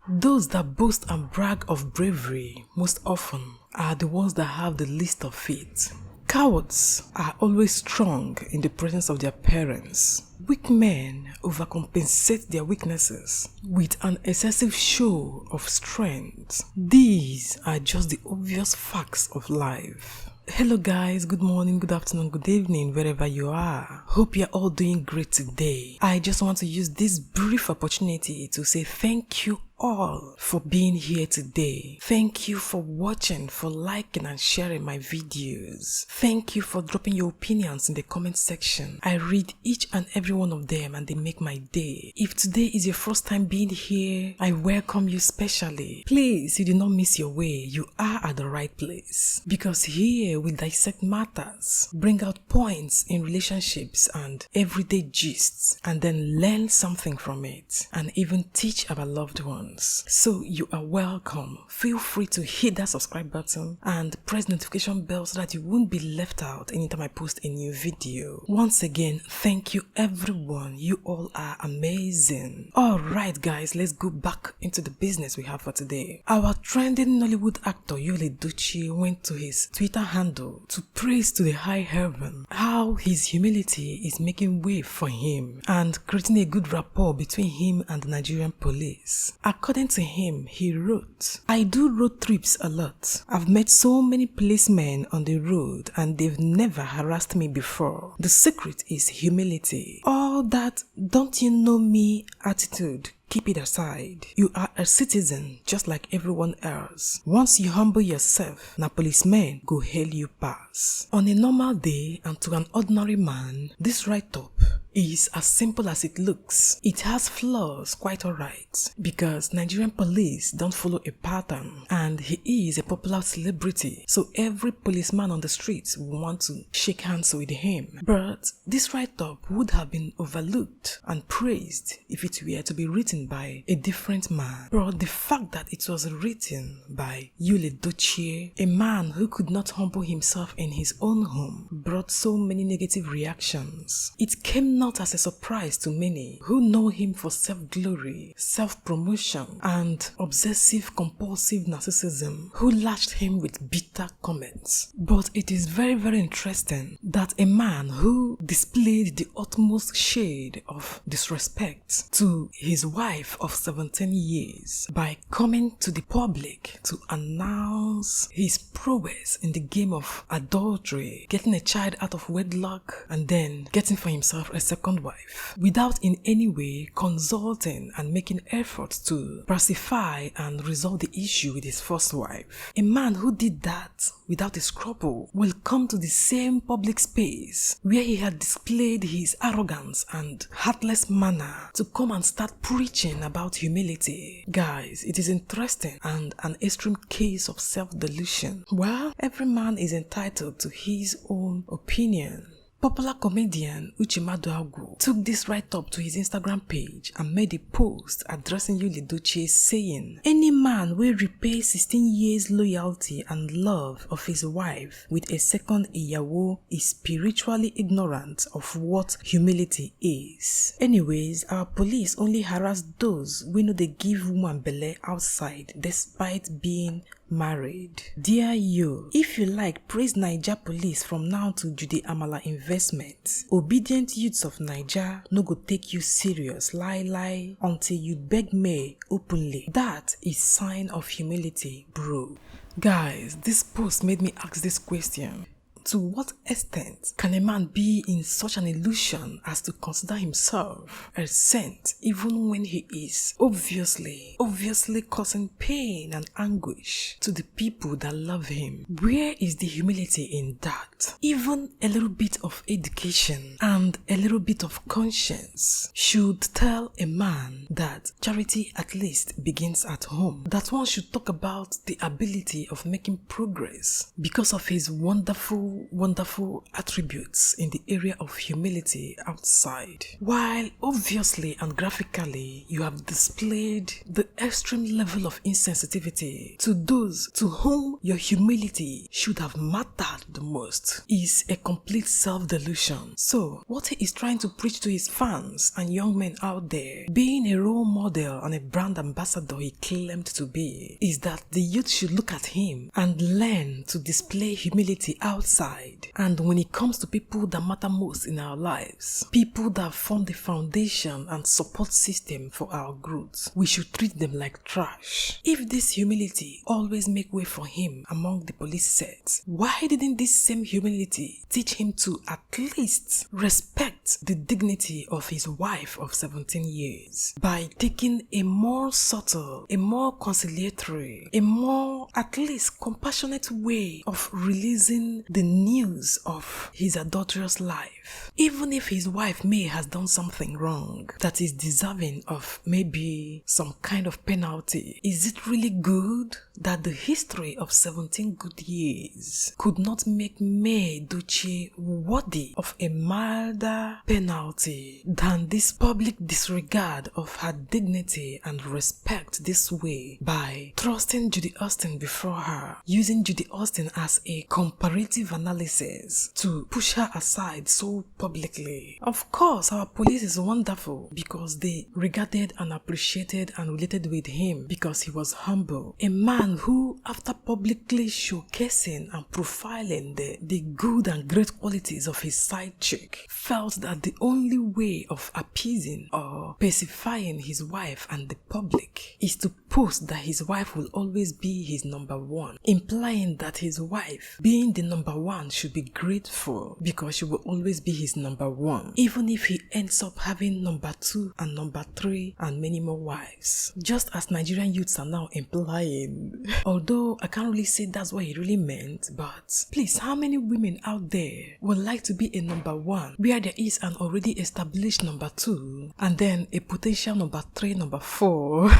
Those that boast and brag of bravery most often are the ones that have the least of faith. Cowards are always strong in the presence of their parents. Weak men overcompensate their weaknesses with an excessive show of strength. These are just the obvious facts of life. Hello guys, good morning, good afternoon, good evening, wherever you are. Hope you're all doing great today. I just want to use this brief opportunity to say thank you all for being here today. Thank you for watching, for liking and sharing my videos. Thank you for dropping your opinions in the comment section. I read each and every one of them and they make my day. If today is your first time being here, I welcome you specially. Please, you did not miss your way. You are at the right place. Because here we dissect matters, bring out points in relationships and everyday gists, and then learn something from it, and even teach our loved ones. So you are welcome. Feel free to hit that subscribe button and press notification bell so that you won't be left out anytime I post a new video. Once again, thank you everyone. You all are amazing. Alright guys, let's go back into the business we have for today. Our trending Nollywood actor Edochie went to his Twitter handle to praise to the high heaven how his humility is making way for him and creating a good rapport between him and the Nigerian police. According to him, he wrote, "I do road trips a lot. I've met so many policemen on the road and they've never harassed me before. The secret is humility. All that 'don't you know me' attitude, keep it aside. You are a citizen just like everyone else. Once you humble yourself, na policemen go hail you pass." On a normal day and to an ordinary man, this write-up is as simple as it looks. It has flaws, quite alright, because Nigerian police don't follow a pattern and he is a popular celebrity, so every policeman on the streets will want to shake hands with him. But this write-up would have been overlooked and praised if it were to be written by a different man. But the fact that it was written by Edochie, a man who could not humble himself in his own home, brought so many negative reactions. It came not as a surprise to many who know him for self-glory, self-promotion, and obsessive-compulsive narcissism, who lashed him with bitter comments. But it is very, very interesting that a man who displayed the utmost shade of disrespect to his wife of 17 years by coming to the public to announce his prowess in the game of adultery, getting a child out of wedlock, and then getting for himself a second wife, without in any way consulting and making efforts to pacify and resolve the issue with his first wife. A man who did that without a scruple will come to the same public space where he had displayed his arrogance and heartless manner to come and start preaching about humility. Guys, it is interesting and an extreme case of self-delusion. Well, every man is entitled to his own opinion. Popular comedian Uche Maduagwu took this write-up to his Instagram page and made a post addressing Edochie saying, "Any man will repay 16 years loyalty and love of his wife with a second iyawo is spiritually ignorant of what humility is. Anyways, our police only harass those we know they give woman belle outside despite being married. Dear you, if you like, praise Naija police from now to Jude Amala investment. Obedient youths of Naija no go take you serious lie until you beg me openly. That is sign of humility, bro." Guys, this post made me ask this question. To what extent can a man be in such an illusion as to consider himself a saint even when he is obviously causing pain and anguish to the people that love him? Where is the humility in that? Even a little bit of education and a little bit of conscience should tell a man that charity at least begins at home, that one should talk about the ability of making progress because of his wonderful wonderful, wonderful attributes in the area of humility outside. While obviously and graphically you have displayed the extreme level of insensitivity to those to whom your humility should have mattered the most, is a complete self-delusion. So, what he is trying to preach to his fans and young men out there, being a role model and a brand ambassador he claimed to be, is that the youth should look at him and learn to display humility outside. And when it comes to people that matter most in our lives, people that form the foundation and support system for our growth, we should treat them like trash. If this humility always make way for him among the police set, why didn't this same humility teach him to at least respect the dignity of his wife of 17 years by taking a more subtle, a more conciliatory, a more at least compassionate way of releasing the news of his adulterous life? Even if his wife may has done something wrong that is deserving of maybe some kind of penalty, is it really good that the history of 17 good years could not make May Edochie worthy of a milder penalty than this public disregard of her dignity and respect this way by trusting Judy Austin before her, using Judy Austin as a comparative analysis to push her aside so publicly? Of course, our police is wonderful because they regarded and appreciated and related with him because he was humble. A man who, after publicly showcasing and profiling the good and great qualities of his side chick, felt that the only way of appeasing or pacifying his wife and the public is to post that his wife will always be his number one, implying that his wife, being the number one, should be grateful because she will always be his number one, even if he ends up having number two and number three and many more wives, just as Nigerian youths are now implying. Although I can't really say that's what he really meant, but please, how many women out there would like to be a number one where there is an already established number two and then a potential number three, number four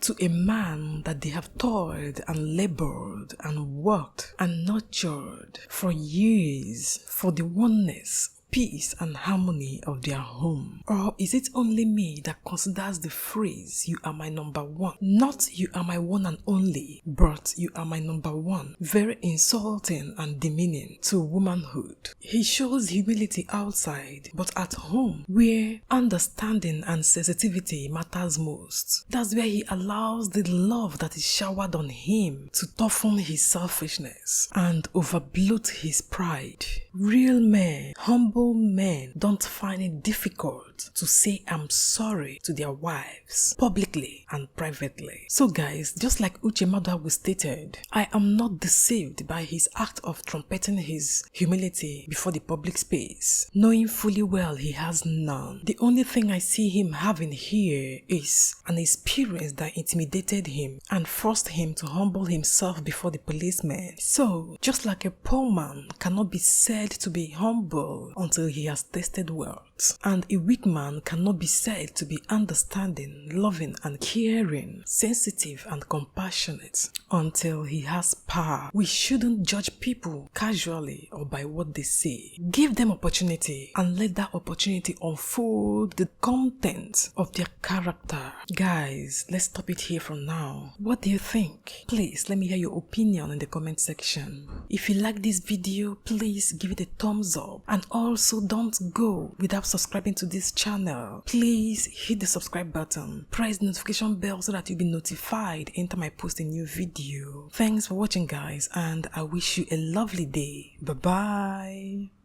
to a man that they have toiled and labored and worked and nurtured for years for the oneness, peace and harmony of their home? Or is it only me that considers the phrase "you are my number one," not "you are my one and only," but "you are my number one," very insulting and demeaning to womanhood? He shows humility outside, but at home, where understanding and sensitivity matters most, that's where he allows the love that is showered on him to toughen his selfishness and overbloat his pride. Real men, humble men, don't find it difficult to say "I'm sorry" to their wives, publicly and privately. So guys, just like Uche Madawu stated, I am not deceived by his act of trumpeting his humility before the public space, knowing fully well he has none. The only thing I see him having here is an experience that intimidated him and forced him to humble himself before the policemen. So, just like a poor man cannot be said to be humble until he has tasted wealth, and a weak man cannot be said to be understanding, loving and caring, sensitive and compassionate until he has power. We shouldn't judge people casually or by what they say. Give them opportunity and let that opportunity unfold the content of their character. Guys, let's stop it here for now. What do you think? Please let me hear your opinion in the comment section. If you like this video, please give it a thumbs up, and also don't go without subscribing to this channel. Please hit the subscribe button, press the notification bell so that you'll be notified anytime I post a new video. Thanks for watching guys, and I wish you a lovely day. Bye bye.